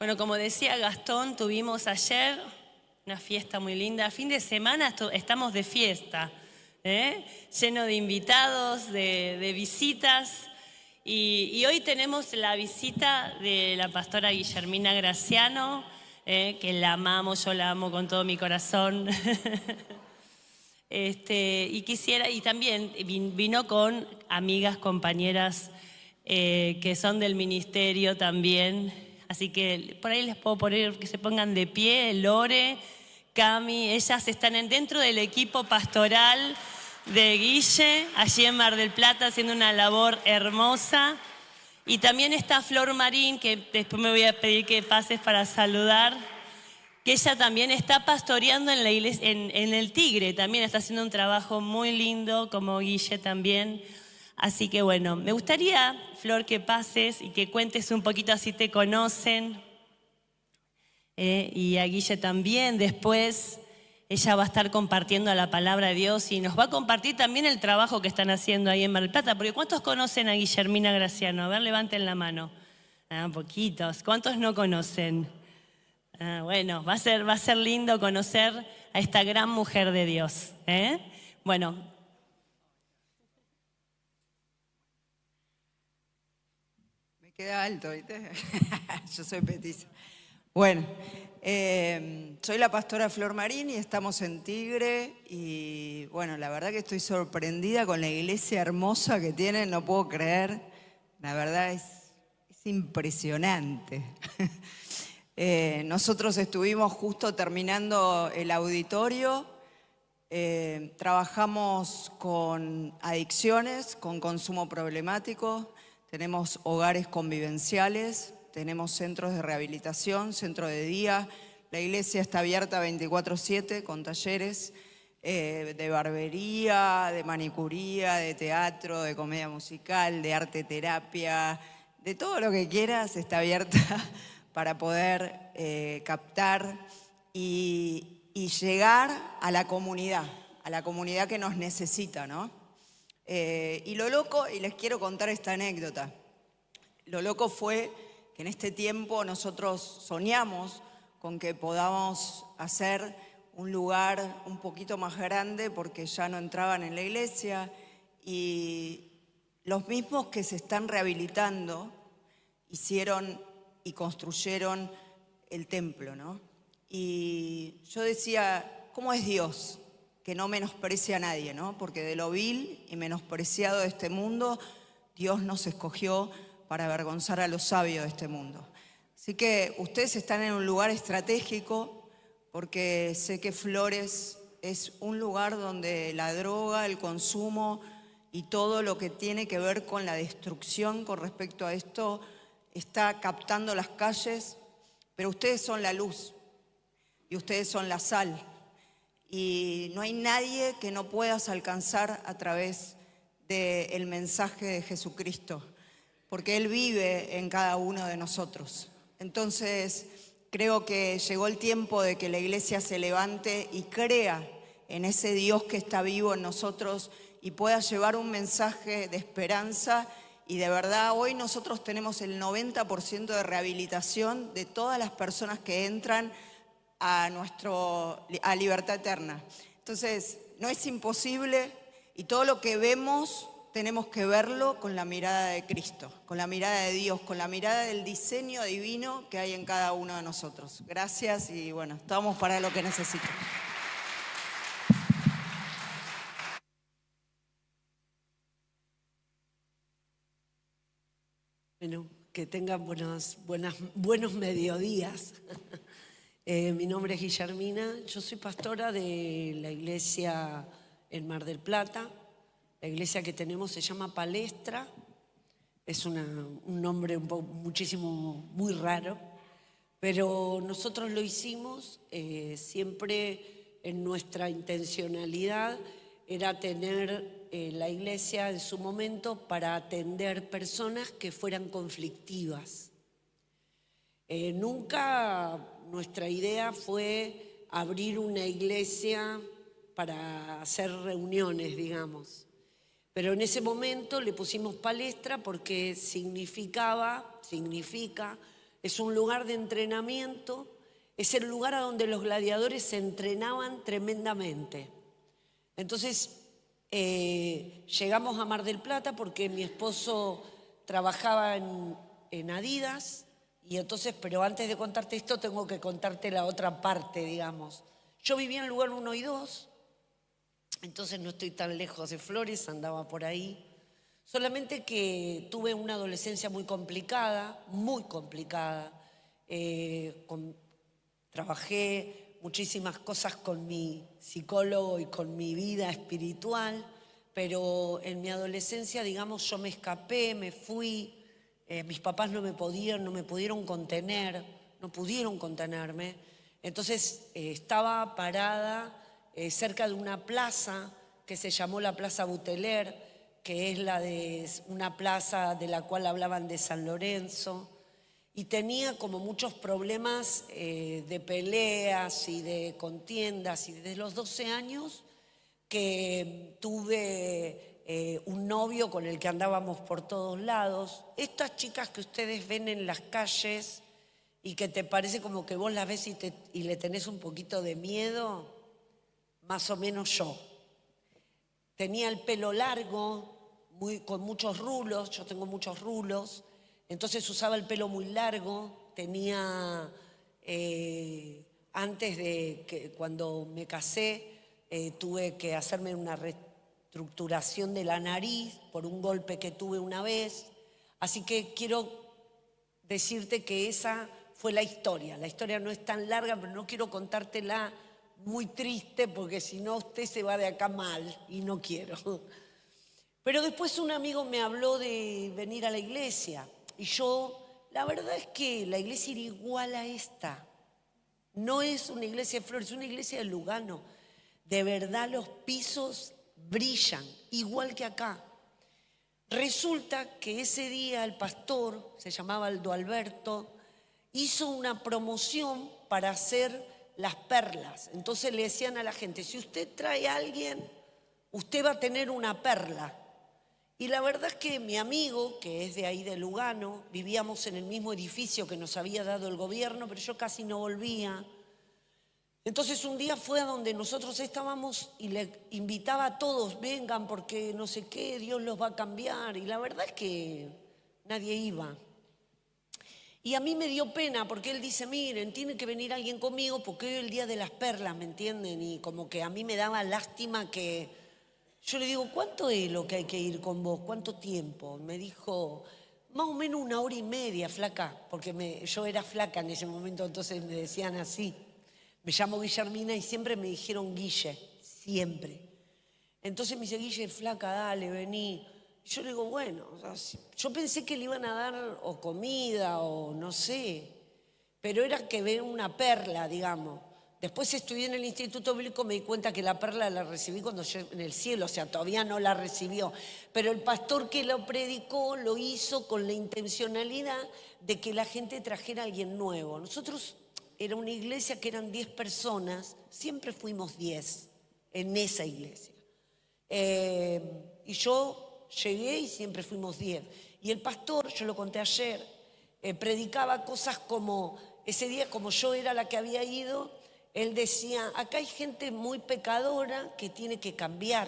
Bueno, como decía Gastón, tuvimos ayer una fiesta muy linda. Fin de semana estamos de fiesta, lleno de invitados, de visitas. Y hoy tenemos la visita de la pastora Guillermina Graciano, que la amamos, yo la amo con todo mi corazón. Y también vino con amigas, compañeras que son del ministerio también. Así que por ahí les puedo poner que se pongan de pie, Lore, Cami, ellas están dentro del equipo pastoral de Guille, allí en Mar del Plata, haciendo una labor hermosa. Y también está Flor Marín, que después me voy a pedir que pases para saludar, que ella también está pastoreando en la iglesia, en el Tigre, también está haciendo un trabajo muy lindo, como Guille también. Así que bueno, me gustaría, Flor, que pases y que cuentes un poquito, así te conocen. Y a Guille también, después ella va a estar compartiendo la palabra de Dios y nos va a compartir también el trabajo que están haciendo ahí en Mar del Plata. Porque ¿cuántos conocen a Guillermina Graciano? A ver, levanten la mano. Poquitos. ¿Cuántos no conocen? Bueno, va a ser lindo conocer a esta gran mujer de Dios. Bueno. Me queda alto, ¿viste? Yo soy petiza. Bueno, soy la pastora Flor Marín y estamos en Tigre y bueno, la verdad que estoy sorprendida con la iglesia hermosa que tienen, no puedo creer, la verdad es impresionante. Nosotros estuvimos justo terminando el auditorio, trabajamos con adicciones, con consumo problemático, tenemos hogares convivenciales, tenemos centros de rehabilitación, centro de día. La iglesia está abierta 24/7 con talleres de barbería, de manicuría, de teatro, de comedia musical, de arte terapia, de todo lo que quieras está abierta para poder captar y llegar a la comunidad que nos necesita, ¿no? Y lo loco, y les quiero contar esta anécdota, lo loco fue que en este tiempo nosotros soñamos con que podamos hacer un lugar un poquito más grande porque ya no entraban en la iglesia y los mismos que se están rehabilitando hicieron y construyeron el templo, ¿no? Y yo decía, ¿cómo es Dios? Que no menosprecia a nadie, ¿no? Porque de lo vil y menospreciado de este mundo, Dios nos escogió para avergonzar a los sabios de este mundo. Así que ustedes están en un lugar estratégico porque sé que Flores es un lugar donde la droga, el consumo y todo lo que tiene que ver con la destrucción con respecto a esto está captando las calles, pero ustedes son la luz y ustedes son la sal. Y no hay nadie que no puedas alcanzar a través del mensaje de Jesucristo, porque Él vive en cada uno de nosotros. Entonces, creo que llegó el tiempo de que la iglesia se levante y crea en ese Dios que está vivo en nosotros y pueda llevar un mensaje de esperanza. Y de verdad, hoy nosotros tenemos el 90% de rehabilitación de todas las personas que entran a Libertad Eterna. Entonces, no es imposible y todo lo que vemos tenemos que verlo con la mirada de Cristo, con la mirada de Dios, con la mirada del diseño divino que hay en cada uno de nosotros. Gracias y bueno, estamos para lo que necesiten. Bueno, que tengan buenos mediodías. Mi nombre es Guillermina, yo soy pastora de la iglesia en Mar del Plata. La iglesia que tenemos se llama Palestra, es un nombre muy raro, pero nosotros lo hicimos siempre en nuestra intencionalidad, era tener la iglesia en su momento para atender personas que fueran conflictivas. Nunca nuestra idea fue abrir una iglesia para hacer reuniones, digamos. Pero en ese momento le pusimos Palestra porque significa es un lugar de entrenamiento, es el lugar a donde los gladiadores se entrenaban tremendamente. Entonces, llegamos a Mar del Plata porque mi esposo trabajaba en Adidas, y entonces, pero antes de contarte esto, tengo que contarte la otra parte, digamos. Yo vivía en lugar 1 y 2, entonces no estoy tan lejos de Flores, andaba por ahí. Solamente que tuve una adolescencia muy complicada, muy complicada. Trabajé muchísimas cosas con mi psicólogo y con mi vida espiritual, pero en mi adolescencia, digamos, yo me escapé, me fui. Mis papás no me pudieron contener, no pudieron contenerme. Entonces estaba parada cerca de una plaza que se llamó la Plaza Buteler, que es una plaza de la cual hablaban de San Lorenzo, y tenía como muchos problemas de peleas y de contiendas, y desde los 12 años que tuve un novio con el que andábamos por todos lados. Estas chicas que ustedes ven en las calles y que te parece como que vos las ves y le tenés un poquito de miedo, más o menos yo. Tenía el pelo largo, con muchos rulos, yo tengo muchos rulos, entonces usaba el pelo muy largo, tenía, antes de que cuando me casé, tuve que hacerme una reestructuración de la nariz por un golpe que tuve una vez, así que quiero decirte que esa fue la historia. La historia no es tan larga, pero no quiero contártela muy triste porque si no usted se va de acá mal y no quiero. Pero después un amigo me habló de venir a la iglesia y yo, la verdad es que la iglesia era igual a esta. No es una iglesia de Flores, es una iglesia de Lugano. De verdad los pisos brillan, igual que acá. Resulta que ese día el pastor, se llamaba Aldo Alberto, hizo una promoción para hacer las perlas. Entonces le decían a la gente, si usted trae a alguien, usted va a tener una perla. Y la verdad es que mi amigo, que es de ahí de Lugano, vivíamos en el mismo edificio que nos había dado el gobierno, pero yo casi no volvía. Entonces un día fue a donde nosotros estábamos y le invitaba a todos, vengan porque no sé qué, Dios los va a cambiar. Y la verdad es que nadie iba. Y a mí me dio pena porque él dice, miren, tiene que venir alguien conmigo porque hoy es el día de las perlas, ¿me entienden? Y como que a mí me daba lástima que... Yo le digo, ¿cuánto es lo que hay que ir con vos? ¿Cuánto tiempo? Me dijo, más o menos 1 hora y media, flaca, porque yo era flaca en ese momento, entonces me decían así. Me llamo Guillermina y siempre me dijeron Guille, siempre. Entonces me dice, Guille, flaca, dale, vení. Yo le digo, bueno, o sea, yo pensé que le iban a dar o comida o no sé, pero era que ver una perla, digamos. Después estudié en el Instituto Bíblico, me di cuenta que la perla la recibí cuando yo en el cielo, o sea, todavía no la recibió. Pero el pastor que lo predicó lo hizo con la intencionalidad de que la gente trajera a alguien nuevo. Nosotros, era una iglesia que eran 10 personas, siempre fuimos 10 en esa iglesia. Y yo llegué y siempre fuimos 10. Y el pastor, yo lo conté ayer, predicaba cosas como, ese día como yo era la que había ido, él decía, acá hay gente muy pecadora que tiene que cambiar.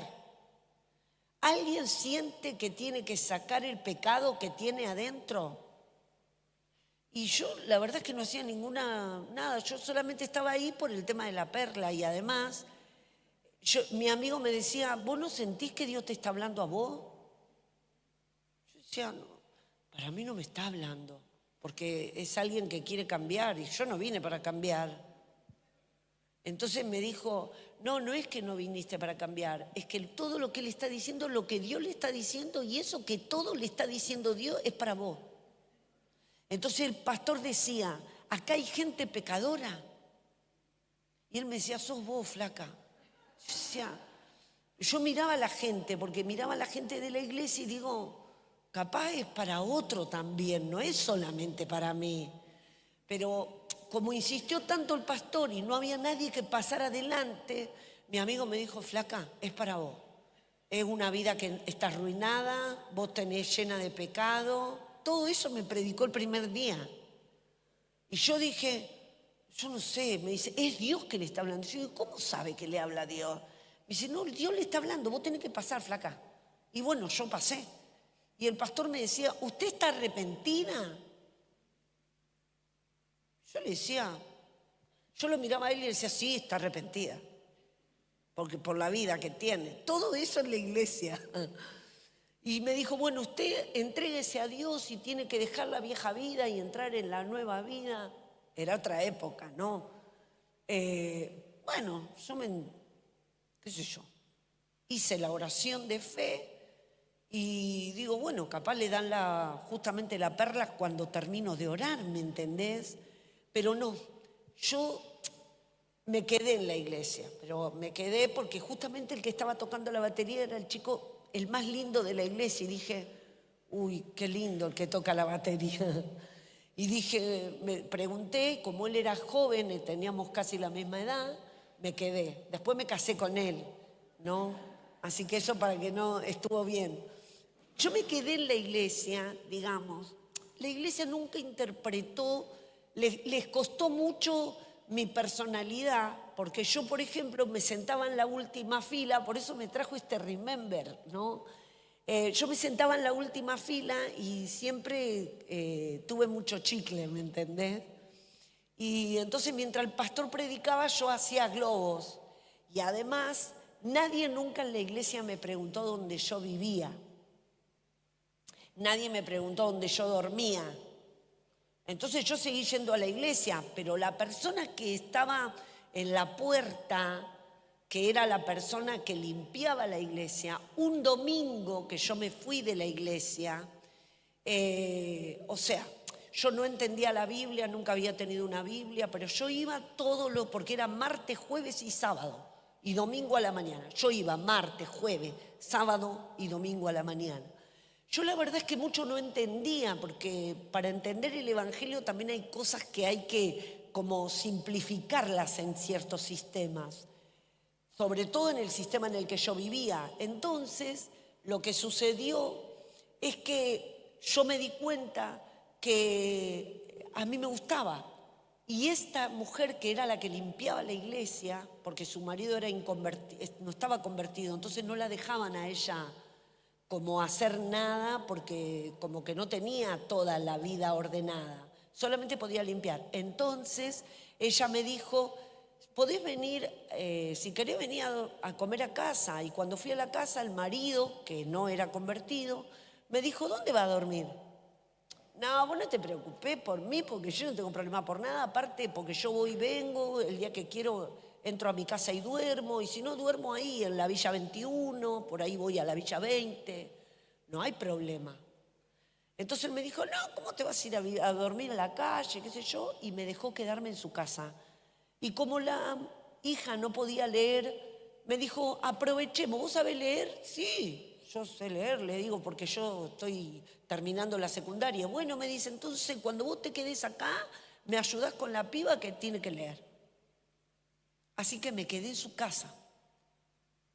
¿Alguien siente que tiene que sacar el pecado que tiene adentro? Y yo la verdad es que no hacía nada, yo solamente estaba ahí por el tema de la perla y además mi amigo me decía, ¿vos no sentís que Dios te está hablando a vos? Yo decía, no, para mí no me está hablando, porque es alguien que quiere cambiar y yo no vine para cambiar. Entonces me dijo, no es que no viniste para cambiar, es que todo lo que él está diciendo, lo que Dios le está diciendo y eso que todo le está diciendo Dios es para vos. Entonces el pastor decía, acá hay gente pecadora. Y él me decía, sos vos, flaca. Yo miraba a la gente, porque miraba a la gente de la iglesia y digo, capaz es para otro también, no es solamente para mí. Pero como insistió tanto el pastor y no había nadie que pasara adelante, mi amigo me dijo, flaca, es para vos. Es una vida que está arruinada, vos tenés llena de pecado. Todo eso me predicó el primer día. Y yo dije, yo no sé, me dice, es Dios que le está hablando. Yo digo, ¿cómo sabe que le habla a Dios? Me dice, no, Dios le está hablando, vos tenés que pasar, flaca. Y bueno, yo pasé. Y el pastor me decía, ¿usted está arrepentida? Yo le decía, yo lo miraba a él y le decía, sí, está arrepentida. Porque por la vida que tiene. Todo eso en la iglesia. Y me dijo, bueno, usted entréguese a Dios y tiene que dejar la vieja vida y entrar en la nueva vida. Era otra época, ¿no? Bueno, qué sé yo, hice la oración de fe y digo, bueno, capaz le dan justamente la perla cuando termino de orar, ¿me entendés? Pero no, yo me quedé en la iglesia, pero me quedé porque justamente el que estaba tocando la batería era el chico, el más lindo de la iglesia, y dije, uy, qué lindo el que toca la batería. Y dije, me pregunté, como él era joven, teníamos casi la misma edad, me quedé. Después me casé con él, ¿no? Así que eso para que no estuvo bien. Yo me quedé en la iglesia, digamos. La iglesia nunca interpretó, les costó mucho mi personalidad, porque yo, por ejemplo, me sentaba en la última fila, por eso me trajo este Remember, ¿no? Yo me sentaba en la última fila y siempre tuve mucho chicle, ¿me entendés? Y entonces mientras el pastor predicaba yo hacía globos. Y además nadie nunca en la iglesia me preguntó dónde yo vivía. Nadie me preguntó dónde yo dormía. Entonces yo seguí yendo a la iglesia, pero la persona que estaba en la puerta, que era la persona que limpiaba la iglesia, un domingo que yo me fui de la iglesia, yo no entendía la Biblia, nunca había tenido una Biblia, pero yo iba porque era martes, jueves y sábado, y domingo a la mañana. Yo iba martes, jueves, sábado y domingo a la mañana. Yo la verdad es que mucho no entendía, porque para entender el Evangelio también hay cosas que hay que como simplificarlas en ciertos sistemas, sobre todo en el sistema en el que yo vivía. Entonces, lo que sucedió es que yo me di cuenta que a mí me gustaba. Y esta mujer que era la que limpiaba la iglesia, porque su marido no estaba convertido, entonces no la dejaban a ella como hacer nada, porque como que no tenía toda la vida ordenada, solamente podía limpiar. Entonces ella me dijo, podés venir, si querés venir a comer a casa. Y cuando fui a la casa, el marido, que no era convertido, me dijo, ¿dónde va a dormir? No, vos no te preocupés por mí, porque yo no tengo problema por nada, aparte porque yo voy y vengo, el día que quiero entro a mi casa y duermo, y si no duermo ahí en la Villa 21, por ahí voy a la Villa 20, no hay problema. Entonces él me dijo, no, ¿cómo te vas a ir a dormir en la calle, qué sé yo? Y me dejó quedarme en su casa. Y como la hija no podía leer, me dijo, aprovechemos, ¿vos sabés leer? Sí, yo sé leer, le digo, porque yo estoy terminando la secundaria. Bueno, me dice, entonces cuando vos te quedes acá, me ayudás con la piba que tiene que leer. Así que me quedé en su casa.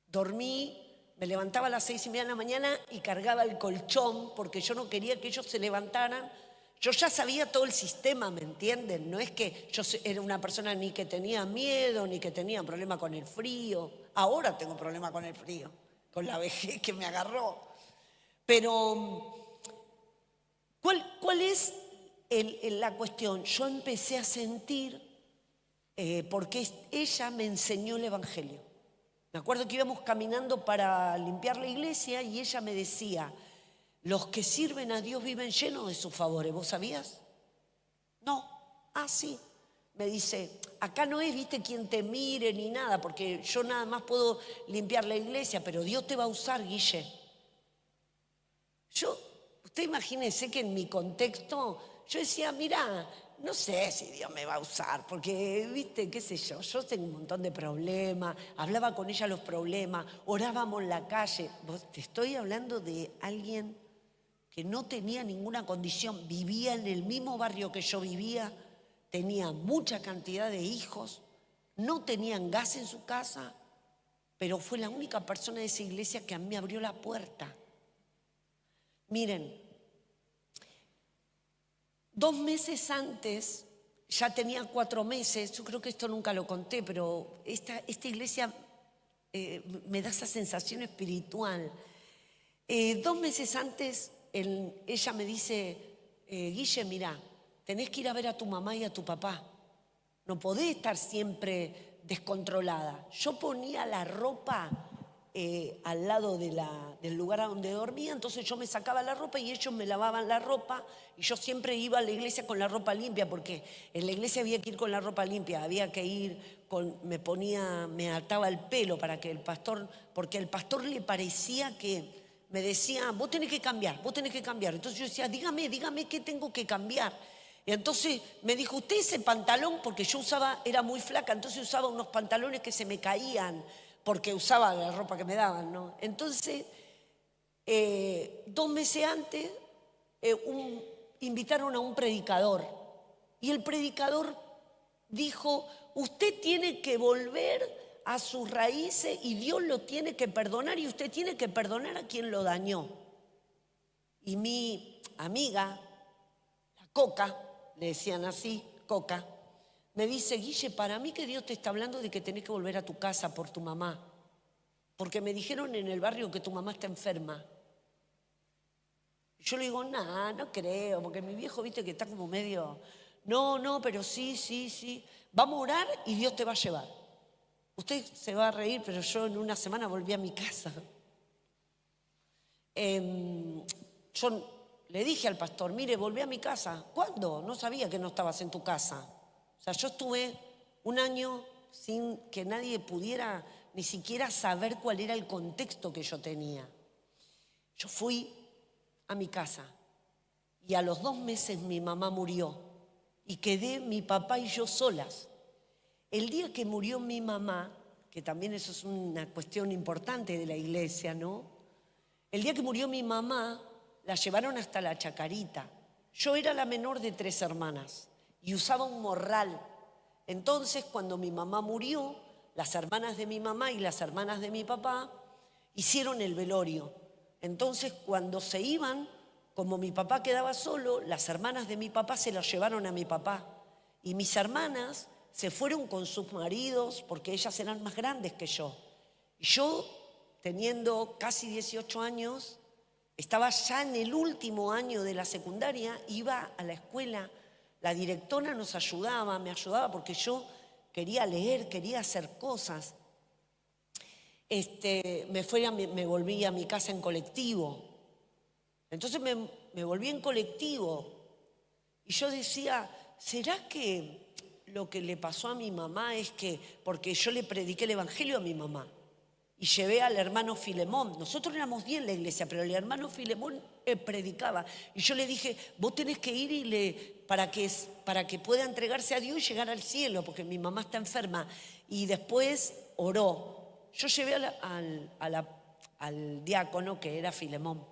Dormí, me levantaba a las 6:30 de la mañana y cargaba el colchón, porque yo no quería que ellos se levantaran. Yo ya sabía todo el sistema, ¿me entienden? No es que yo era una persona ni que tenía miedo, ni que tenía problema con el frío. Ahora tengo problema con el frío, con la vejez que me agarró. Pero, ¿cuál es la cuestión? Yo empecé a sentir, porque ella me enseñó el Evangelio. Me acuerdo que íbamos caminando para limpiar la iglesia y ella me decía, los que sirven a Dios viven llenos de sus favores, ¿vos sabías? No, sí. Me dice, acá no es, viste, quien te mire ni nada, porque yo nada más puedo limpiar la iglesia, pero Dios te va a usar, Guille. Usted imagínese que en mi contexto, yo decía, mira, no sé si Dios me va a usar, porque, viste, qué sé yo tengo un montón de problemas, hablaba con ella los problemas, orábamos en la calle. Te estoy hablando de alguien que no tenía ninguna condición, vivía en el mismo barrio que yo vivía, tenía mucha cantidad de hijos, no tenían gas en su casa, pero fue la única persona de esa iglesia que a mí me abrió la puerta. Miren, 2 meses antes ya tenía 4 meses, yo creo que esto nunca lo conté, pero esta iglesia me da esa sensación espiritual. 2 meses antes, ella me dice, Guille, mirá, tenés que ir a ver a tu mamá y a tu papá. No podés estar siempre descontrolada. Yo ponía la ropa al lado del lugar donde dormía, entonces yo me sacaba la ropa y ellos me lavaban la ropa y yo siempre iba a la iglesia con la ropa limpia, porque en la iglesia había que ir con la ropa limpia, había que ir me ataba el pelo para que el pastor, porque al pastor le parecía que me decía, vos tenés que cambiar, vos tenés que cambiar. Entonces yo decía, dígame qué tengo que cambiar. Y entonces me dijo, usted ese pantalón, porque yo era muy flaca, entonces usaba unos pantalones que se me caían, porque usaba la ropa que me daban, ¿no? Entonces, 2 meses antes, invitaron a un predicador. Y el predicador dijo, usted tiene que volver a sus raíces y Dios lo tiene que perdonar y usted tiene que perdonar a quien lo dañó. Y mi amiga, la Coca, le decían así, Coca, me dice, Guille, para mí que Dios te está hablando de que tenés que volver a tu casa por tu mamá, porque me dijeron en el barrio que tu mamá está enferma. Yo le digo, no creo, porque mi viejo, viste que está como medio, no, pero sí, vamos a orar y Dios te va a llevar. Usted se va a reír, pero yo en una semana volví a mi casa. Yo le dije al pastor, mire, volví a mi casa. ¿Cuándo? No sabía que no estabas en tu casa. O sea, yo estuve 1 año sin que nadie pudiera ni siquiera saber cuál era el contexto que yo tenía. Yo fui a mi casa y a los 2 meses mi mamá murió y quedé mi papá y yo solas. El día que murió mi mamá, que también eso es una cuestión importante de la iglesia, ¿no? El día que murió mi mamá, la llevaron hasta la Chacarita. Yo era la menor de 3 hermanas y usaba un morral. Entonces, cuando mi mamá murió, las hermanas de mi mamá y las hermanas de mi papá hicieron el velorio. Entonces, cuando se iban, como mi papá quedaba solo, las hermanas de mi papá se las llevaron a mi papá. Y mis hermanas se fueron con sus maridos porque ellas eran más grandes que yo. Y yo, teniendo casi 18 años, estaba ya en el último año de la secundaria, iba a la escuela, la directora nos ayudaba, me ayudaba porque yo quería leer, quería hacer cosas. Me volví a mi casa en colectivo. Entonces me volví en colectivo y yo decía, ¿será que lo que le pasó a mi mamá es que, porque yo le prediqué el evangelio a mi mamá y llevé al hermano Filemón, nosotros éramos 10 en la iglesia, pero el hermano Filemón predicaba y yo le dije, vos tenés que ir para que pueda entregarse a Dios y llegar al cielo, porque mi mamá está enferma. Y después oró. Yo llevé al diácono, que era Filemón.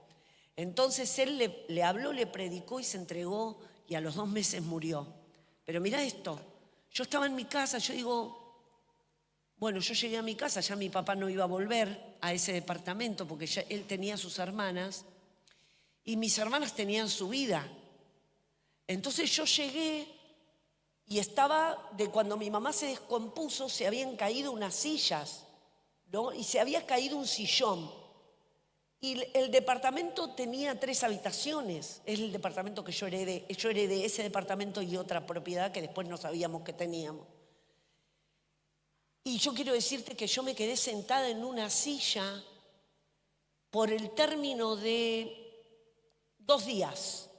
Entonces él le habló, le predicó y se entregó y a los 2 meses murió. Pero mirá esto, yo estaba en mi casa, yo digo, bueno, yo llegué a mi casa, ya mi papá no iba a volver a ese departamento porque ya él tenía sus hermanas y mis hermanas tenían su vida. Entonces yo llegué y estaba, de cuando mi mamá se descompuso, se habían caído unas sillas, ¿no? Y se había caído un sillón. Y el departamento tenía 3 habitaciones, es el departamento que yo heredé ese departamento y otra propiedad que después no sabíamos que teníamos. Y yo quiero decirte que yo me quedé sentada en una silla por el término de 2 días.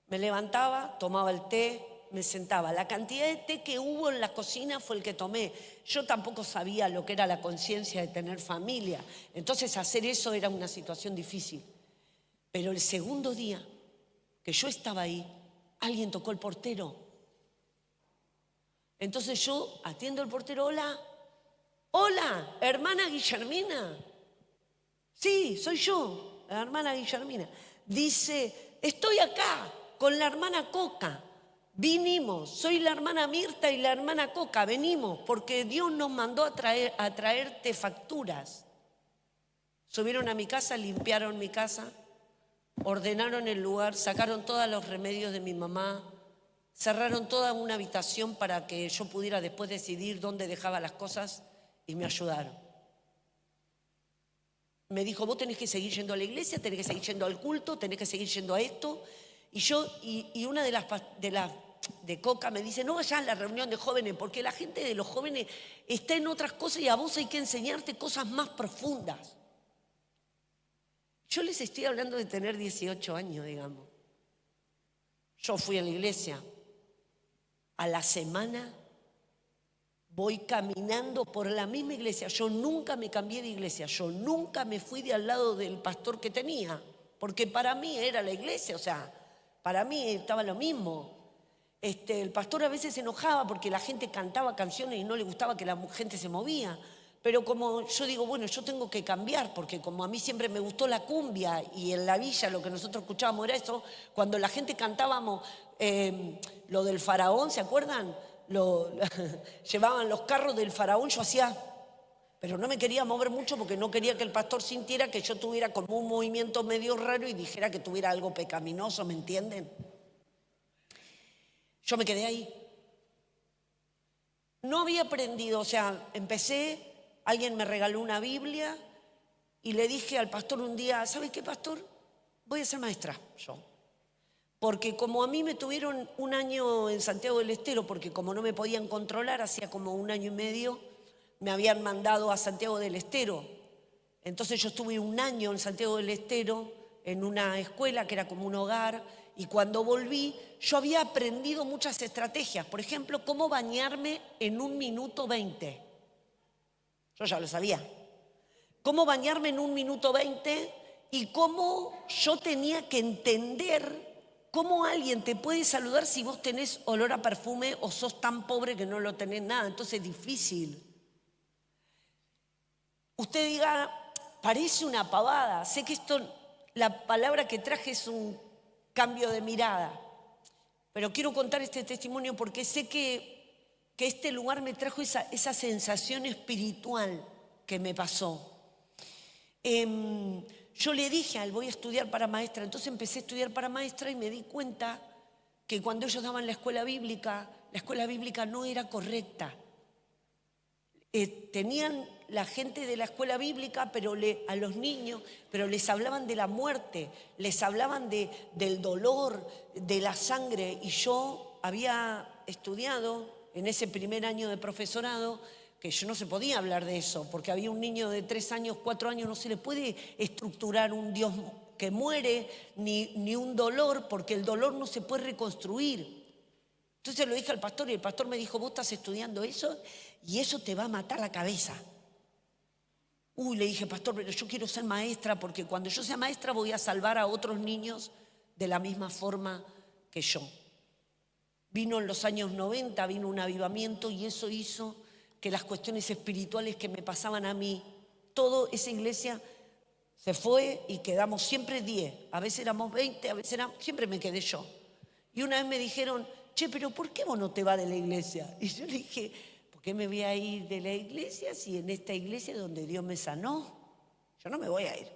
Me levantaba, tomaba el té, me sentaba. La cantidad de té que hubo en la cocina fue el que tomé. Yo tampoco sabía lo que era la conciencia de tener familia. Entonces hacer eso era una situación difícil. Pero el segundo día que yo estaba ahí, alguien tocó el portero. Entonces yo atiendo al portero, hola, hermana Guillermina. Sí, soy yo, la hermana Guillermina. Dice, estoy acá con la hermana Coca. Vinimos, soy la hermana Mirta y la hermana Coca, venimos porque Dios nos mandó a traerte facturas. Subieron a mi casa, limpiaron mi casa, ordenaron el lugar, sacaron todos los remedios de mi mamá, cerraron toda una habitación para que yo pudiera después decidir dónde dejaba las cosas y me ayudaron. Me dijo, vos tenés que seguir yendo a la iglesia, tenés que seguir yendo al culto, tenés que seguir yendo a esto. Y una de Coca me dice, no vayas a la reunión de jóvenes, porque la gente de los jóvenes está en otras cosas y a vos hay que enseñarte cosas más profundas. Yo les estoy hablando de tener 18 años, digamos. Yo fui a la iglesia. A la semana voy caminando por la misma iglesia. Yo nunca me cambié de iglesia. Yo nunca me fui de al lado del pastor que tenía. Porque para mí era la iglesia. O sea, para mí estaba lo mismo. El pastor a veces se enojaba porque la gente cantaba canciones y no le gustaba que la gente se movía. Pero como yo digo, bueno, yo tengo que cambiar, porque como a mí siempre me gustó la cumbia y en la villa lo que nosotros escuchábamos era eso, cuando la gente cantábamos lo del faraón, ¿se acuerdan? Llevaban los carros del faraón, yo hacía, pero no me quería mover mucho porque no quería que el pastor sintiera que yo tuviera como un movimiento medio raro y dijera que tuviera algo pecaminoso, ¿me entienden? Yo me quedé ahí. No había aprendido, o sea, empecé... Alguien me regaló una Biblia y le dije al pastor un día, ¿sabe qué, pastor? Voy a ser maestra yo. Porque como a mí me tuvieron un año en Santiago del Estero, porque como no me podían controlar, hacía como 1 año y medio, me habían mandado a Santiago del Estero. Entonces yo estuve 1 año en Santiago del Estero, en una escuela que era como un hogar, y cuando volví, yo había aprendido muchas estrategias. Por ejemplo, cómo bañarme en 1 minuto 20. Yo ya lo sabía. Cómo bañarme en 1 minuto 20 y cómo yo tenía que entender cómo alguien te puede saludar si vos tenés olor a perfume o sos tan pobre que no lo tenés nada. Entonces es difícil. Usted diga, parece una pavada. Sé que esto, la palabra que traje es un cambio de mirada. Pero quiero contar este testimonio porque sé que este lugar me trajo esa sensación espiritual que me pasó. Yo le dije voy a estudiar para maestra, entonces empecé a estudiar para maestra y me di cuenta que cuando ellos daban la escuela bíblica no era correcta. Tenían la gente de la escuela bíblica, pero a los niños, pero les hablaban de la muerte, les hablaban del dolor, de la sangre, y yo había estudiado en ese primer año de profesorado, que yo no se podía hablar de eso, porque había un niño de 3 años, 4 años, no se le puede estructurar un Dios que muere, ni un dolor, porque el dolor no se puede reconstruir. Entonces lo dije al pastor y el pastor me dijo, vos estás estudiando eso y eso te va a matar la cabeza. Le dije, pastor, pero yo quiero ser maestra porque cuando yo sea maestra voy a salvar a otros niños de la misma forma que yo. Vino en los años 90, vino un avivamiento y eso hizo que las cuestiones espirituales que me pasaban a mí, toda esa iglesia se fue y quedamos siempre 10. A veces éramos 20, a veces siempre me quedé yo. Y una vez me dijeron, che, pero ¿por qué vos no te vas de la iglesia? Y yo le dije, ¿por qué me voy a ir de la iglesia si en esta iglesia donde Dios me sanó? Yo no me voy a ir.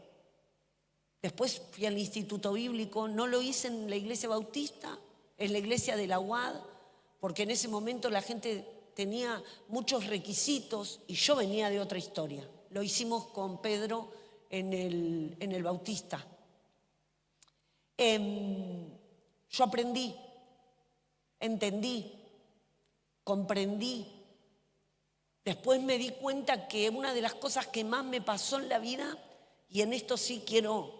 Después fui al Instituto Bíblico, no lo hice en la iglesia bautista, en la iglesia de la UAD, porque en ese momento la gente tenía muchos requisitos y yo venía de otra historia. Lo hicimos con Pedro en el Bautista. Yo aprendí, entendí, comprendí. Después me di cuenta que una de las cosas que más me pasó en la vida, y en esto sí quiero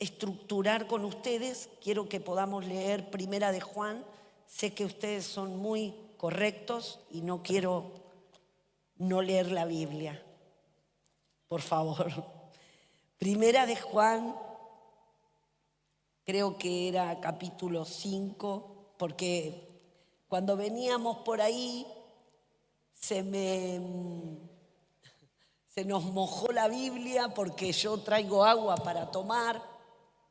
estructurar con ustedes, quiero que podamos leer Primera de Juan. Sé que ustedes son muy correctos y no quiero no leer la Biblia. Por favor. Primera de Juan, creo que era capítulo 5, porque cuando veníamos por ahí se nos mojó la Biblia porque yo traigo agua para tomar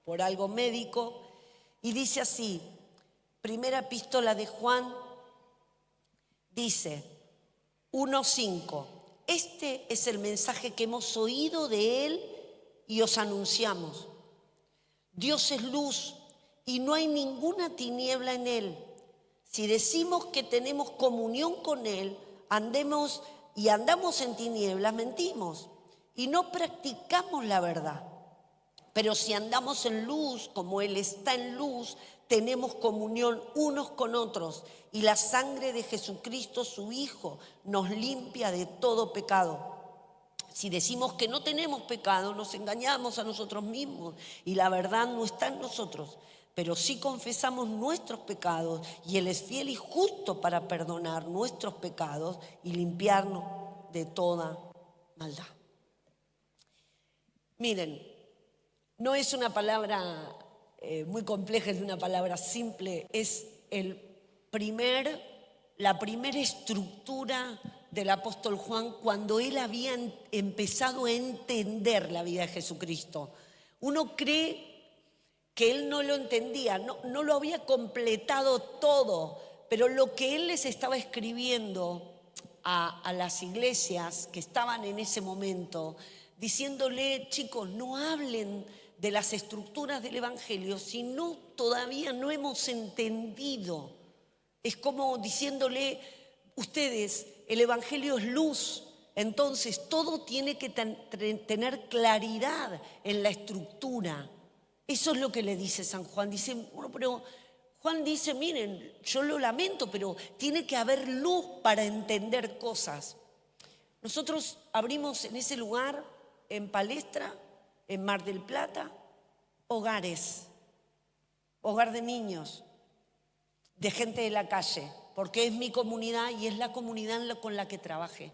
por algo médico. Y dice así, primera epístola de Juan, dice 1:5. Este es el mensaje que hemos oído de Él y os anunciamos. Dios es luz y no hay ninguna tiniebla en él. Si decimos que tenemos comunión con él, andamos en tinieblas, mentimos y no practicamos la verdad. Pero si andamos en luz, como él está en luz, tenemos comunión unos con otros y la sangre de Jesucristo, su Hijo, nos limpia de todo pecado. Si decimos que no tenemos pecado, nos engañamos a nosotros mismos y la verdad no está en nosotros. Pero si confesamos nuestros pecados y Él es fiel y justo para perdonar nuestros pecados y limpiarnos de toda maldad. Miren, no es una palabra muy compleja, es una palabra simple, es la primera estructura del apóstol Juan cuando él había empezado a entender la vida de Jesucristo. Uno cree que él no lo entendía, no lo había completado todo, pero lo que él les estaba escribiendo a las iglesias que estaban en ese momento, diciéndole, chicos, no hablen de las estructuras del Evangelio si todavía no hemos entendido. Es como diciéndole, ustedes, el Evangelio es luz, entonces todo tiene que tener claridad en la estructura. Eso es lo que le dice San Juan. Dice, bueno, pero Juan dice, miren, yo lo lamento, pero tiene que haber luz para entender cosas. Nosotros abrimos en ese lugar, en Palestra, en Mar del Plata, hogares, hogar de niños, de gente de la calle, porque es mi comunidad y es la comunidad con la que trabajé.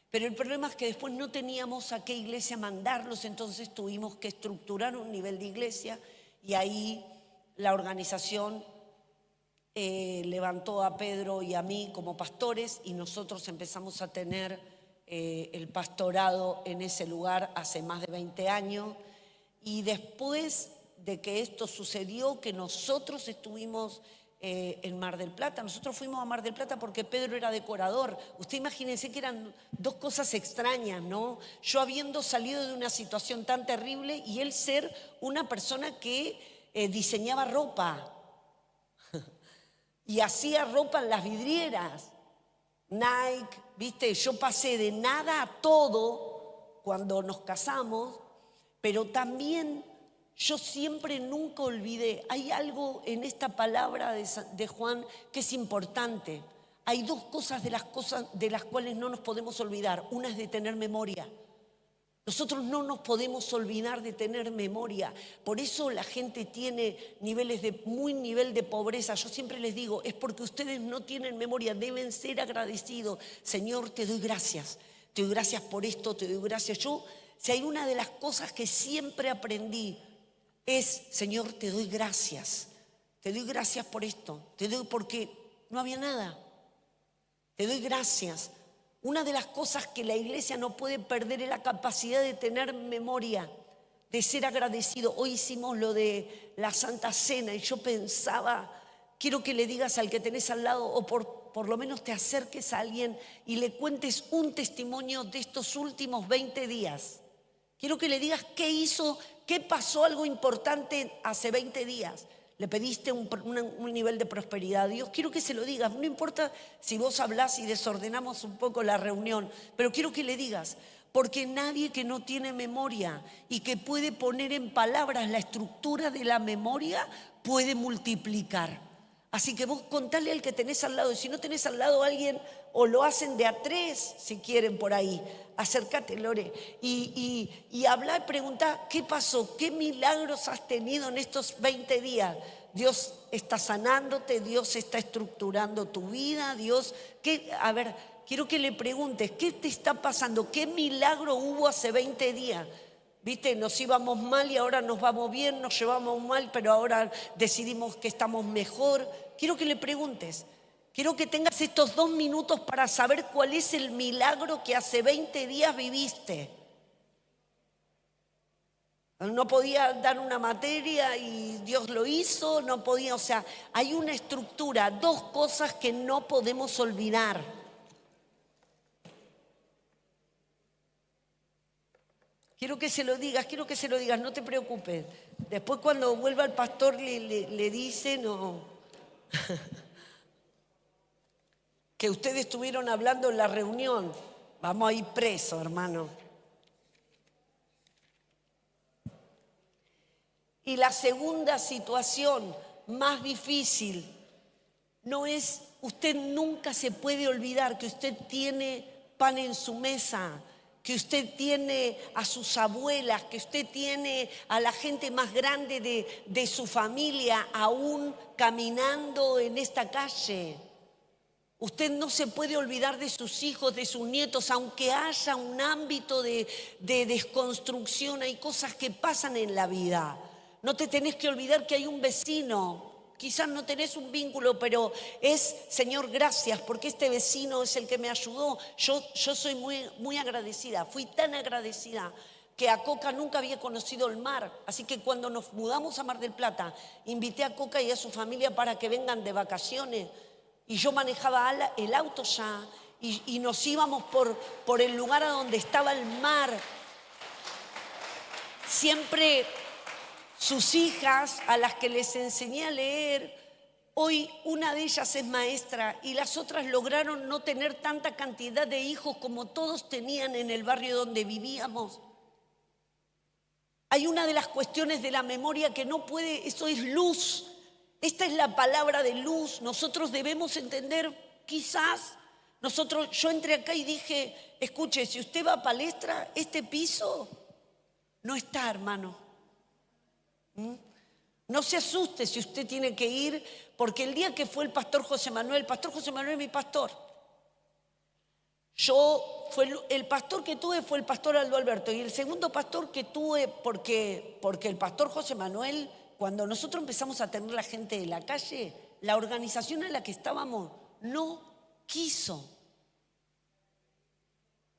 Pero el problema es que después no teníamos a qué iglesia mandarlos, entonces tuvimos que estructurar un nivel de iglesia y ahí la organización levantó a Pedro y a mí como pastores y nosotros empezamos a tener el pastorado en ese lugar hace más de 20 años. Y después de que esto sucedió, que nosotros estuvimos en Mar del Plata, nosotros fuimos a Mar del Plata porque Pedro era decorador. Usted imagínense que eran dos cosas extrañas, ¿no? Yo habiendo salido de una situación tan terrible y él ser una persona que diseñaba ropa y hacía ropa en las vidrieras. Nike, viste, yo pasé de nada a todo cuando nos casamos, pero también yo siempre nunca olvidé, hay algo en esta palabra de Juan que es importante. Hay dos cosas de las cuales no nos podemos olvidar. Una es de tener memoria. Nosotros no nos podemos olvidar de tener memoria. Por eso la gente tiene nivel de pobreza. Yo siempre les digo, es porque ustedes no tienen memoria, deben ser agradecidos. Señor, te doy gracias por esto, te doy gracias. Si hay una de las cosas que siempre aprendí, es, Señor, te doy gracias por esto, te doy porque no había nada, te doy gracias. Una de las cosas que la iglesia no puede perder es la capacidad de tener memoria, de ser agradecido. Hoy hicimos lo de la Santa Cena y yo pensaba, quiero que le digas al que tenés al lado o por lo menos te acerques a alguien y le cuentes un testimonio de estos últimos 20 días. Quiero que le digas qué hizo, qué pasó algo importante hace 20 días. Le pediste un nivel de prosperidad a Dios. Quiero que se lo digas. No importa si vos hablás y desordenamos un poco la reunión, pero quiero que le digas, porque nadie que no tiene memoria y que puede poner en palabras la estructura de la memoria puede multiplicar. Así que vos contale al que tenés al lado. Y si no tenés al lado a alguien, o lo hacen de a 3, si quieren por ahí. Acércate, Lore, y habla y pregunta, ¿qué pasó? ¿Qué milagros has tenido en estos 20 días? Dios está sanándote, Dios está estructurando tu vida, a ver, quiero que le preguntes, ¿qué te está pasando? ¿Qué milagro hubo hace 20 días? Viste, nos íbamos mal y ahora nos vamos bien, nos llevamos mal, pero ahora decidimos que estamos mejor. Quiero que le preguntes. Quiero que tengas estos 2 minutos para saber cuál es el milagro que hace 20 días viviste. No podía dar una materia y Dios lo hizo, no podía, o sea, hay una estructura, 2 cosas que no podemos olvidar. Quiero que se lo digas, no te preocupes. Después cuando vuelva el pastor le dice, no, que ustedes estuvieron hablando en la reunión. Vamos a ir presos, hermano. Y la segunda situación más difícil no es, usted nunca se puede olvidar que usted tiene pan en su mesa, que usted tiene a sus abuelas, que usted tiene a la gente más grande de su familia aún caminando en esta calle. Usted no se puede olvidar de sus hijos, de sus nietos, aunque haya un ámbito de desconstrucción, hay cosas que pasan en la vida. No te tenés que olvidar que hay un vecino, quizás no tenés un vínculo, pero es, Señor, gracias, porque este vecino es el que me ayudó. Yo soy muy agradecida, fui tan agradecida que a Coca nunca había conocido el mar. Así que cuando nos mudamos a Mar del Plata, invité a Coca y a su familia para que vengan de vacaciones. Y yo manejaba el auto ya y nos íbamos por el lugar a donde estaba el mar. Siempre sus hijas, a las que les enseñé a leer, hoy una de ellas es maestra y las otras lograron no tener tanta cantidad de hijos como todos tenían en el barrio donde vivíamos. Hay una de las cuestiones de la memoria que no puede, eso es luz. Esta es la palabra de luz. Nosotros debemos entender, quizás, yo entré acá y dije, escuche, si usted va a Palestra, este piso no está, hermano. No se asuste si usted tiene que ir, porque el día que fue el pastor José Manuel es mi pastor. El pastor que tuve fue el pastor Aldo Alberto, y el segundo pastor que tuve, porque el pastor José Manuel, cuando nosotros empezamos a tener la gente de la calle, la organización en la que estábamos no quiso.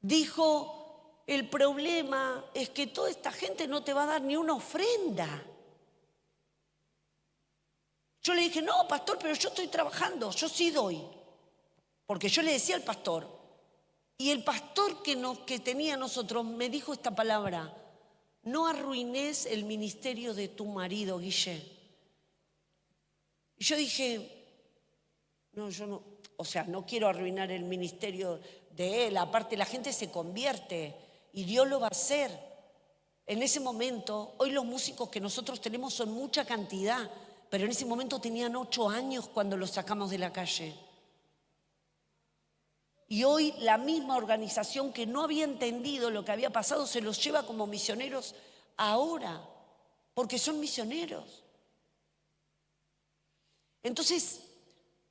Dijo, el problema es que toda esta gente no te va a dar ni una ofrenda. Yo le dije, no, pastor, pero yo estoy trabajando, yo sí doy. Porque yo le decía al pastor, y el pastor que tenía nosotros me dijo esta palabra: no arruines el ministerio de tu marido, Guille. Y yo dije, no, yo no, no quiero arruinar el ministerio de él. Aparte, la gente se convierte y Dios lo va a hacer. En ese momento, hoy los músicos que nosotros tenemos son mucha cantidad, pero en ese momento tenían 8 años cuando los sacamos de la calle. Y hoy la misma organización que no había entendido lo que había pasado se los lleva como misioneros ahora, porque son misioneros. Entonces,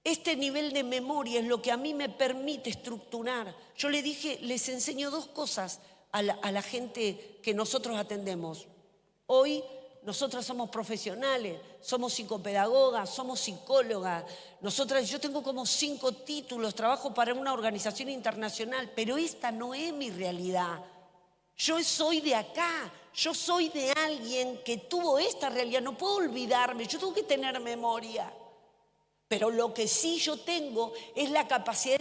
este nivel de memoria es lo que a mí me permite estructurar. Yo le dije, les enseño 2 cosas a la gente que nosotros atendemos. Hoy nosotras somos profesionales, somos psicopedagogas, somos psicólogas. Yo tengo como 5 títulos, trabajo para una organización internacional, pero esta no es mi realidad. Yo soy de acá, yo soy de alguien que tuvo esta realidad, no puedo olvidarme, yo tengo que tener memoria. Pero lo que sí yo tengo es la capacidad,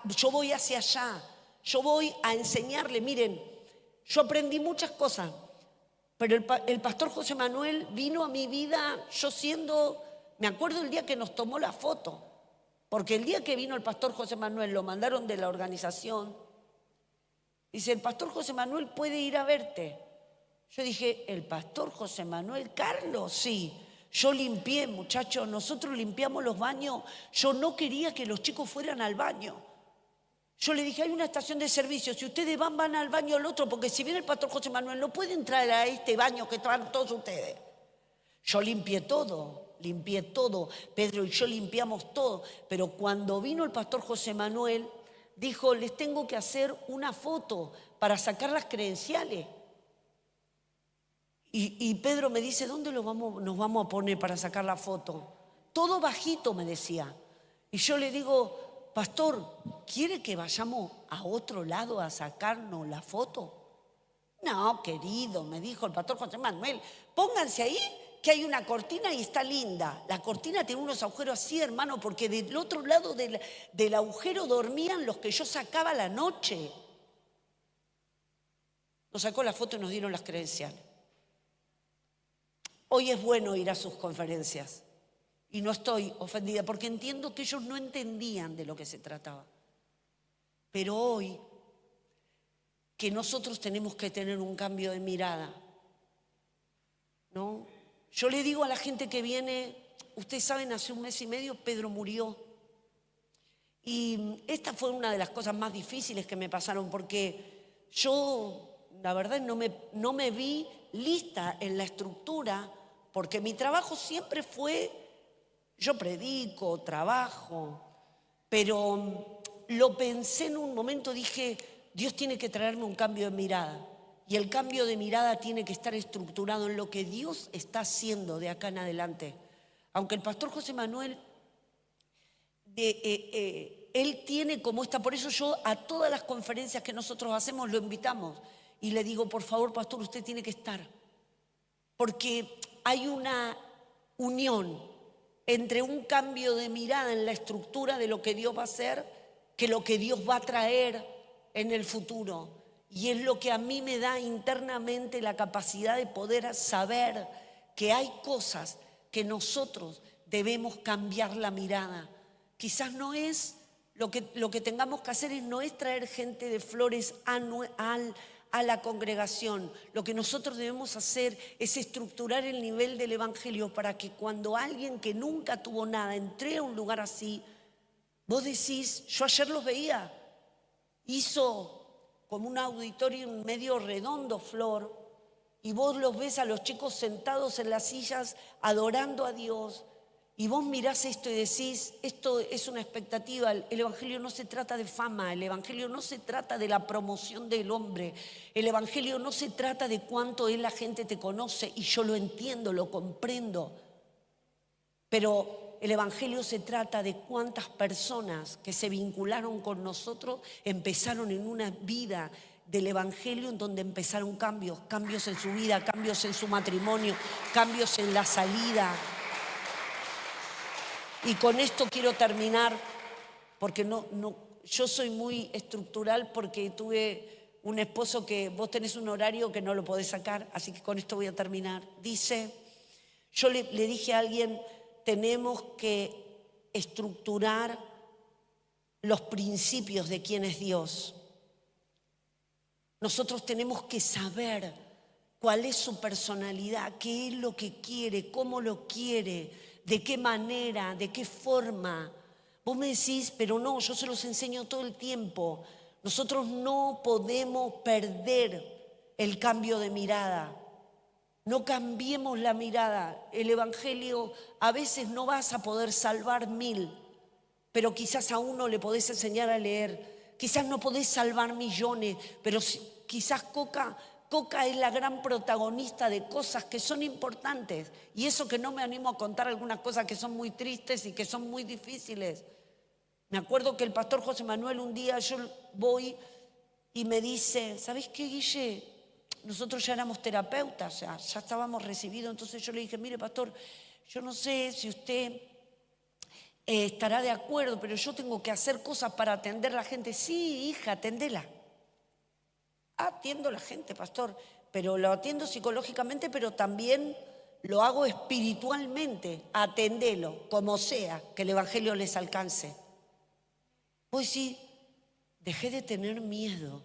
yo voy hacia allá, yo voy a enseñarle. Miren, yo aprendí muchas cosas. Pero el pastor José Manuel vino a mi vida, me acuerdo el día que nos tomó la foto, porque el día que vino el pastor José Manuel, lo mandaron de la organización, dice, el pastor José Manuel puede ir a verte. Yo dije, ¿el pastor José Manuel? Carlos, sí. Yo limpié, muchachos, nosotros limpiamos los baños, yo no quería que los chicos fueran al baño. Yo le dije, hay una estación de servicio, si ustedes van al baño al otro, porque si viene el pastor José Manuel, no puede entrar a este baño que están todos ustedes. Yo limpié todo, Pedro y yo limpiamos todo, pero cuando vino el pastor José Manuel, dijo, les tengo que hacer una foto para sacar las credenciales. Y Pedro me dice, ¿dónde nos vamos a poner para sacar la foto? Todo bajito, me decía. Y yo le digo, pastor, ¿quiere que vayamos a otro lado a sacarnos la foto? No, querido, me dijo el pastor José Manuel, pónganse ahí que hay una cortina y está linda. La cortina tiene unos agujeros así, hermano, porque del otro lado del agujero dormían los que yo sacaba a la noche. Nos sacó la foto y nos dieron las credenciales. Hoy es bueno ir a sus conferencias y no estoy ofendida porque entiendo que ellos no entendían de lo que se trataba. Pero hoy, que nosotros tenemos que tener un cambio de mirada, ¿no? Yo le digo a la gente que viene, ustedes saben, hace 1 mes y medio Pedro murió. Y esta fue una de las cosas más difíciles que me pasaron porque yo, la verdad, no me vi lista en la estructura porque mi trabajo siempre fue, yo predico, trabajo, pero lo pensé en un momento, dije, Dios tiene que traerme un cambio de mirada. Y el cambio de mirada tiene que estar estructurado en lo que Dios está haciendo de acá en adelante. Aunque el pastor José Manuel, él tiene como esta, por eso yo a todas las conferencias que nosotros hacemos lo invitamos. Y le digo, por favor, pastor, usted tiene que estar. Porque hay una unión entre un cambio de mirada en la estructura de lo que Dios va a hacer, que lo que Dios va a traer en el futuro. Y es lo que a mí me da internamente la capacidad de poder saber que hay cosas que nosotros debemos cambiar la mirada. Quizás no es, lo que tengamos que hacer no es traer gente de flores a la congregación. Lo que nosotros debemos hacer es estructurar el nivel del evangelio para que cuando alguien que nunca tuvo nada entre a un lugar así, vos decís, yo ayer los veía, hizo como un auditorio medio redondo, Flor, y vos los ves a los chicos sentados en las sillas adorando a Dios, y vos mirás esto y decís, esto es una expectativa, el evangelio no se trata de fama, el evangelio no se trata de la promoción del hombre, el evangelio no se trata de cuánto la gente te conoce, y yo lo entiendo, lo comprendo, pero el evangelio se trata de cuántas personas que se vincularon con nosotros empezaron en una vida del evangelio en donde empezaron cambios en su vida, cambios en su matrimonio, cambios en la salida. Y con esto quiero terminar, porque yo soy muy estructural porque tuve un esposo que vos tenés un horario que no lo podés sacar, así que con esto voy a terminar. Dice, yo le dije a alguien, tenemos que estructurar los principios de quién es Dios. Nosotros tenemos que saber cuál es su personalidad, qué es lo que quiere, cómo lo quiere, de qué manera, de qué forma. Vos me decís, pero no, yo se los enseño todo el tiempo. Nosotros no podemos perder el cambio de mirada. No cambiemos la mirada. El evangelio, a veces no vas a poder salvar 1000, pero quizás a uno le podés enseñar a leer. Quizás no podés salvar millones, pero quizás Coca es la gran protagonista de cosas que son importantes. Y eso que no me animo a contar algunas cosas que son muy tristes y que son muy difíciles. Me acuerdo que el pastor José Manuel un día yo voy y me dice, ¿sabés qué, Guille? Nosotros ya éramos terapeutas, ya estábamos recibidos. Entonces yo le dije, mire, pastor, yo no sé si usted estará de acuerdo, pero yo tengo que hacer cosas para atender a la gente. Sí, hija, atendela. Atiendo a la gente, pastor, pero lo atiendo psicológicamente, pero también lo hago espiritualmente. Atendelo, como sea, que el evangelio les alcance. Pues sí, dejé de tener miedo.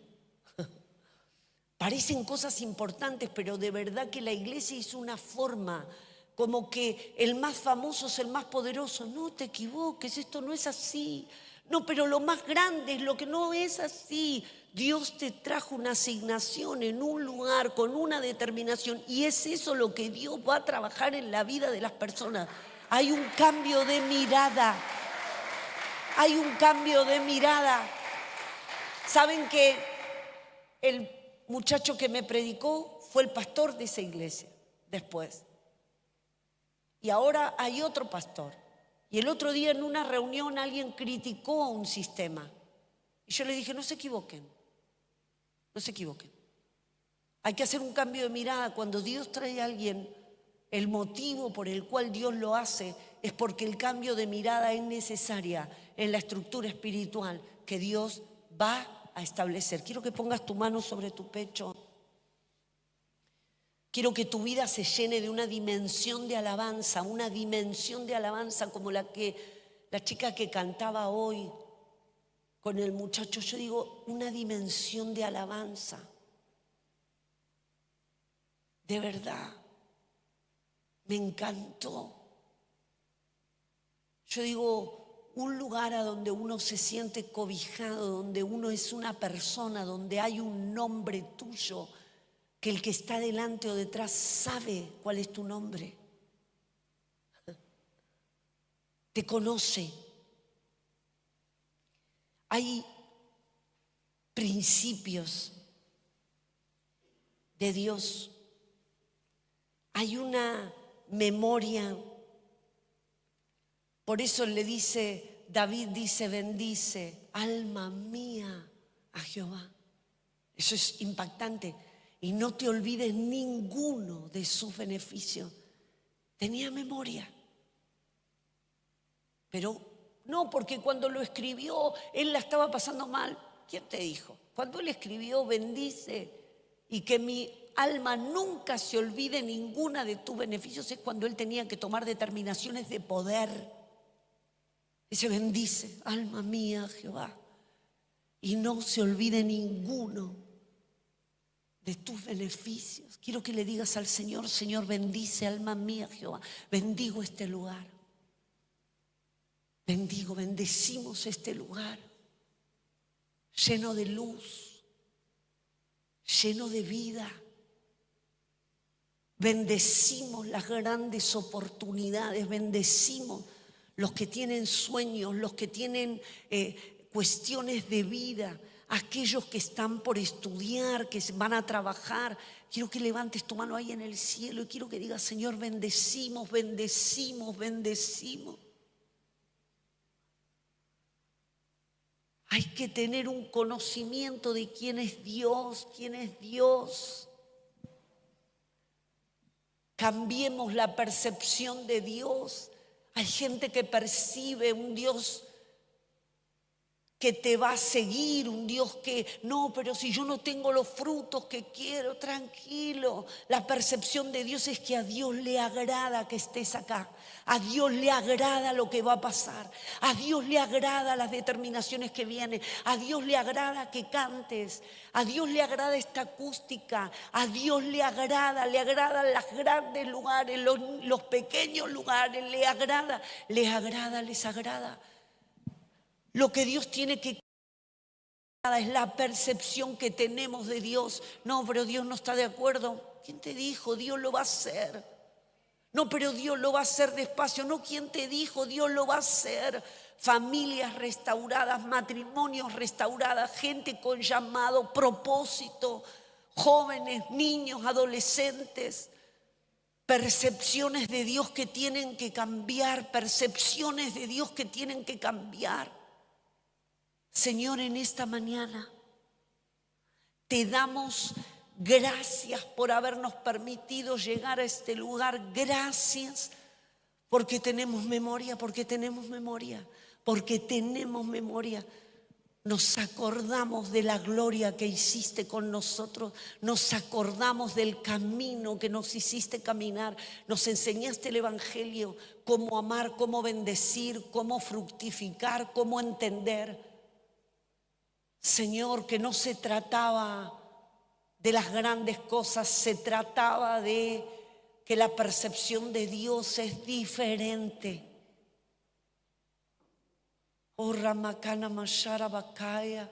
Parecen cosas importantes, pero de verdad que la iglesia hizo una forma como que el más famoso es el más poderoso. No te equivoques, esto no es así. No, pero lo más grande es lo que no es así. Dios te trajo una asignación en un lugar con una determinación y es eso lo que Dios va a trabajar en la vida de las personas. Hay un cambio de mirada. Hay un cambio de mirada. ¿Saben que el muchacho que me predicó fue el pastor de esa iglesia después? Y ahora hay otro pastor. Y el otro día en una reunión alguien criticó un sistema. Y yo le dije, no se equivoquen. No se equivoquen. Hay que hacer un cambio de mirada. Cuando Dios trae a alguien, el motivo por el cual Dios lo hace es porque el cambio de mirada es necesaria en la estructura espiritual que Dios va a establecer. Quiero que pongas tu mano sobre tu pecho. Quiero que tu vida se llene de una dimensión de alabanza como la chica que cantaba hoy con el muchacho. Yo digo, una dimensión de alabanza. De verdad, me encantó. Yo digo, un lugar a donde uno se siente cobijado, donde uno es una persona, donde hay un nombre tuyo, que el que está delante o detrás sabe cuál es tu nombre. Te conoce. Hay principios de Dios. Hay una memoria. Por eso David dice, bendice, alma mía, a Jehová. Eso es impactante. Y no te olvides ninguno de sus beneficios. Tenía memoria. Pero no, porque cuando lo escribió, él la estaba pasando mal. ¿Quién te dijo? Cuando él escribió, bendice, y que mi alma nunca se olvide ninguna de tus beneficios, es cuando él tenía que tomar determinaciones de poder. Dice, bendice, alma mía, Jehová, y no se olvide ninguno de tus beneficios. Quiero que le digas al Señor, Señor, bendice, alma mía, Jehová. Bendigo este lugar. Bendecimos este lugar, lleno de luz, lleno de vida. Bendecimos las grandes oportunidades, bendecimos los que tienen sueños, los que tienen cuestiones de vida, aquellos que están por estudiar, que van a trabajar. Quiero que levantes tu mano ahí en el cielo y quiero que digas, Señor, bendecimos, bendecimos, bendecimos. Hay que tener un conocimiento de quién es Dios, quién es Dios. Cambiemos la percepción de Dios. Hay gente que percibe un Dios que te va a seguir, un Dios que no, pero si yo no tengo los frutos que quiero, tranquilo. La percepción de Dios es que a Dios le agrada que estés acá. A Dios le agrada lo que va a pasar. A Dios le agrada las determinaciones que vienen. A Dios le agrada que cantes. A Dios le agrada esta acústica. A Dios le agradan los grandes lugares, los pequeños lugares. Les agrada. Lo que Dios tiene que es la percepción que tenemos de Dios. No, pero Dios no está de acuerdo. ¿Quién te dijo? Dios lo va a hacer. No, pero Dios lo va a hacer despacio. No, ¿quién te dijo? Dios lo va a hacer. Familias restauradas, matrimonios restauradas, gente con llamado, propósito, jóvenes, niños, adolescentes. Percepciones de Dios que tienen que cambiar, percepciones de Dios que tienen que cambiar. Señor, en esta mañana te damos gracias por habernos permitido llegar a este lugar. Gracias porque tenemos memoria, Nos acordamos de la gloria que hiciste con nosotros. Nos acordamos del camino que nos hiciste caminar. Nos enseñaste el Evangelio, cómo amar, cómo bendecir, cómo fructificar, cómo entender. Señor, que no se trataba de las grandes cosas, se trataba de que la percepción de Dios es diferente. Oh, Ramakana Mashara Bakaya.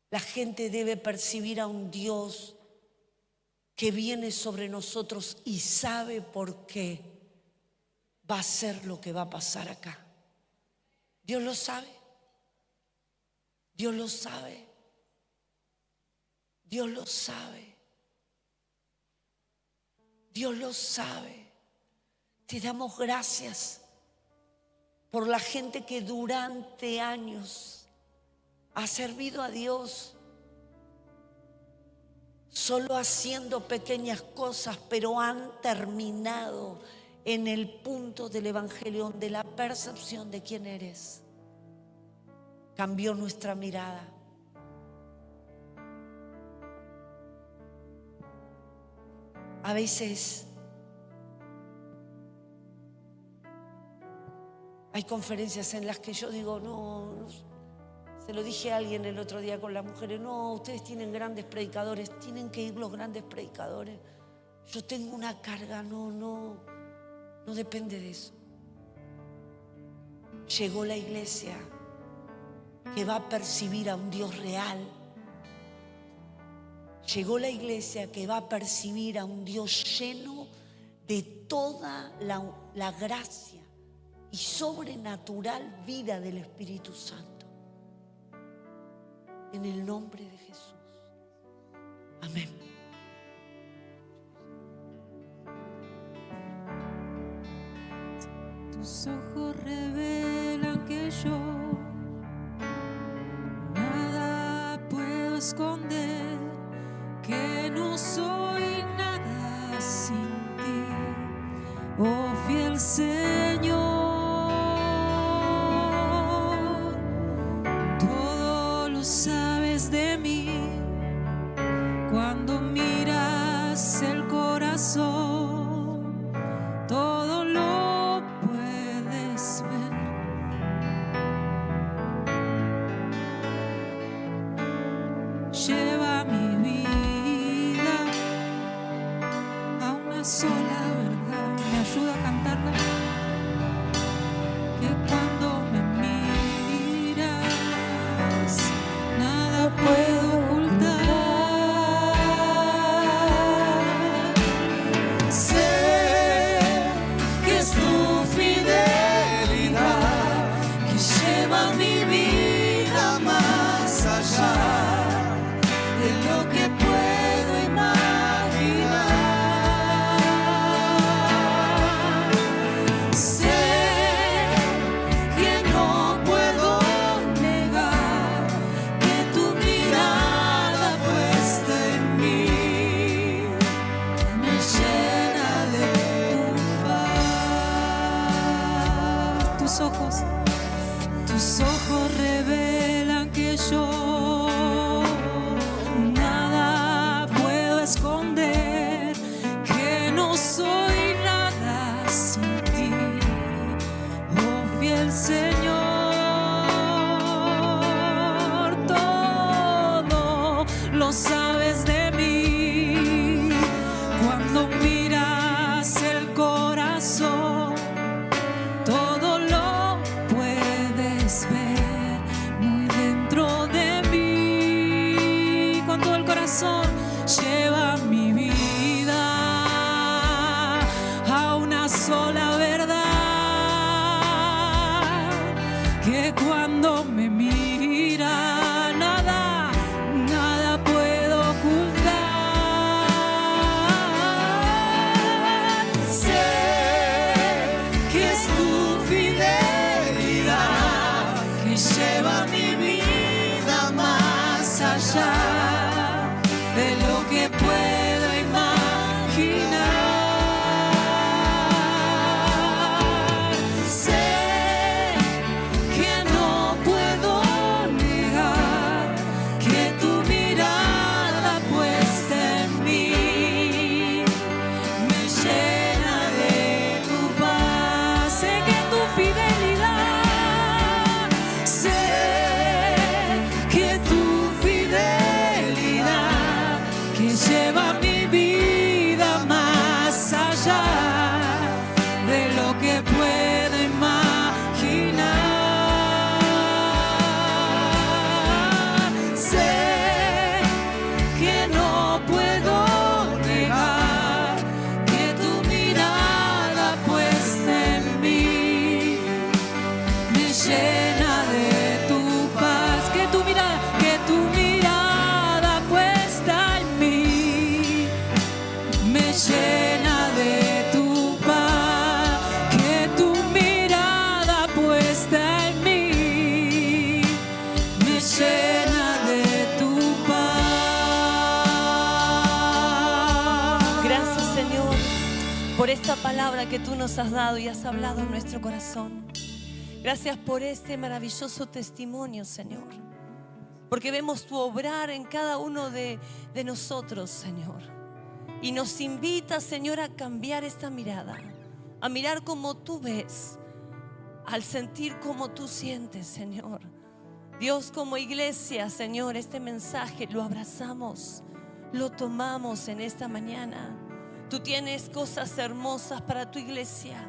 La gente debe percibir a un Dios que viene sobre nosotros y sabe por qué va a ser lo que va a pasar acá. Dios lo sabe. Dios lo sabe. Dios lo sabe. Dios lo sabe. Te damos gracias por la gente que durante años ha servido a Dios, solo haciendo pequeñas cosas, pero han terminado en el punto del Evangelio de la percepción de quién eres. Cambió nuestra mirada. A veces hay conferencias en las que yo digo, no, se lo dije a alguien el otro día con las mujeres, no, ustedes tienen grandes predicadores, tienen que ir los grandes predicadores. Yo tengo una carga, no depende de eso. Llegó la iglesia que va a percibir a un Dios real. Llegó la iglesia que va a percibir a un Dios lleno de toda la gracia y sobrenatural vida del Espíritu Santo. En el nombre de Jesús. Amén. Tus ojos revelan que yo nada puedo esconder, que no soy nada sin ti, oh fiel Señor. Todo lo sabes de mí cuando miras el corazón, todo lo puedes ver. Lleva mi vida a una sola verdad. Me ayuda a cantarla. Que cuando me miras, nada puedo ocultar. Sé que es tu fidelidad que lleva mi vida más allá de lo que puedo imaginar. Sé que no puedo negar que tu mirada puesta en mí me llena de tu paz. Tus ojos revelan que yo nada puedo esconder, que no soy nada sin ti, oh fiel Señor. Todo lo sabes de mí cuando miras el corazón, todo lo puedes ver muy dentro de mí. Con todo el corazón lleva mi vida a una sola verdad, que cuando me mira nada puedo ocultar. Sé que es tu fidelidad que lleva mi vida más allá de lo que puedo imaginar. Sé que no puedo negar que tu mirada puesta en mí me llena de tu paz. Sé que tu fidelidad, sé que tu fidelidad que lleva mi vida más allá de lo que puedo imaginar. Sé que no puedo negar que tu mirada puesta en mí me llena de tu paz. Que tu mirada puesta en mí me llena de tu paz. Que tu mirada puesta en mí me llena de tu paz. Gracias, Señor, por esta palabra que tú nos has dado y has hablado en nuestro corazón. Gracias por este maravilloso testimonio, Señor, porque vemos tu obrar en cada uno de nosotros, Señor. Y nos invita, Señor, a cambiar esta mirada, a mirar como tú ves, al sentir como tú sientes, Señor. Dios, como iglesia, Señor, este mensaje lo abrazamos, lo tomamos en esta mañana. Tú tienes cosas hermosas para tu iglesia.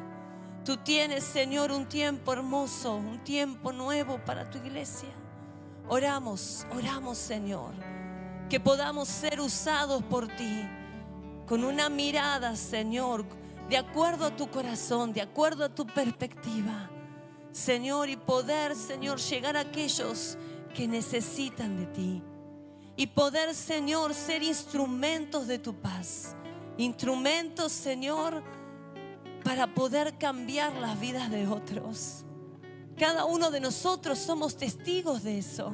Tú tienes, Señor, un tiempo hermoso, un tiempo nuevo para tu iglesia. Oramos, Señor, que podamos ser usados por ti con una mirada, Señor, de acuerdo a tu corazón, de acuerdo a tu perspectiva, Señor, y poder, Señor, llegar a aquellos que necesitan de ti. Y poder, Señor, ser instrumentos de tu paz. Instrumentos, Señor, para poder cambiar las vidas de otros. Cada uno de nosotros somos testigos de eso.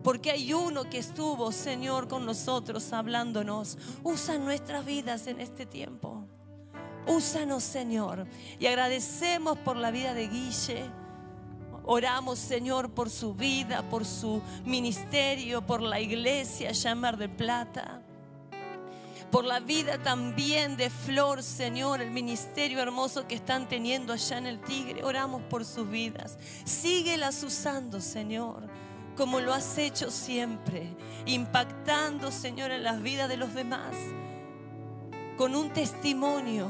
Porque hay uno que estuvo, Señor, con nosotros hablándonos. Usa nuestras vidas en este tiempo. Úsanos, Señor. Y agradecemos por la vida de Guille. Oramos, Señor, por su vida, por su ministerio, por la iglesia allá en Mar del Plata. Por la vida también de Flor, Señor, el ministerio hermoso que están teniendo allá en el Tigre. Oramos por sus vidas. Síguelas usando, Señor, como lo has hecho siempre, impactando, Señor, en las vidas de los demás, con un testimonio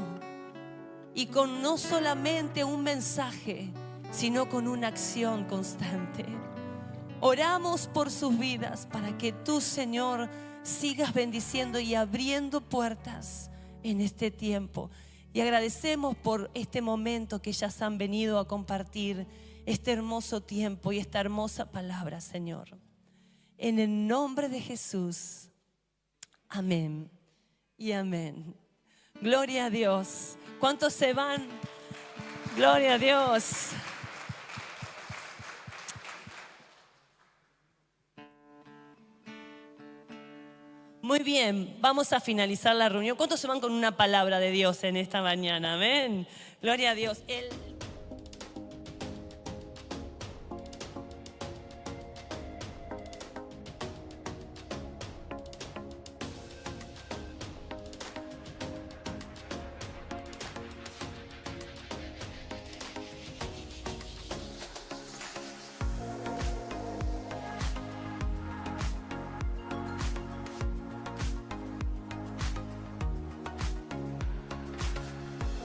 y con no solamente un mensaje, sino con una acción constante. Oramos por sus vidas para que tú, Señor, sigas bendiciendo y abriendo puertas en este tiempo. Y agradecemos por este momento que ellas han venido a compartir, este hermoso tiempo y esta hermosa palabra, Señor. En el nombre de Jesús. Amén y amén. Gloria a Dios. ¿Cuántos se van? Gloria a Dios. Muy bien, vamos a finalizar la reunión. ¿Cuántos se van con una palabra de Dios en esta mañana? Amén. Gloria a Dios.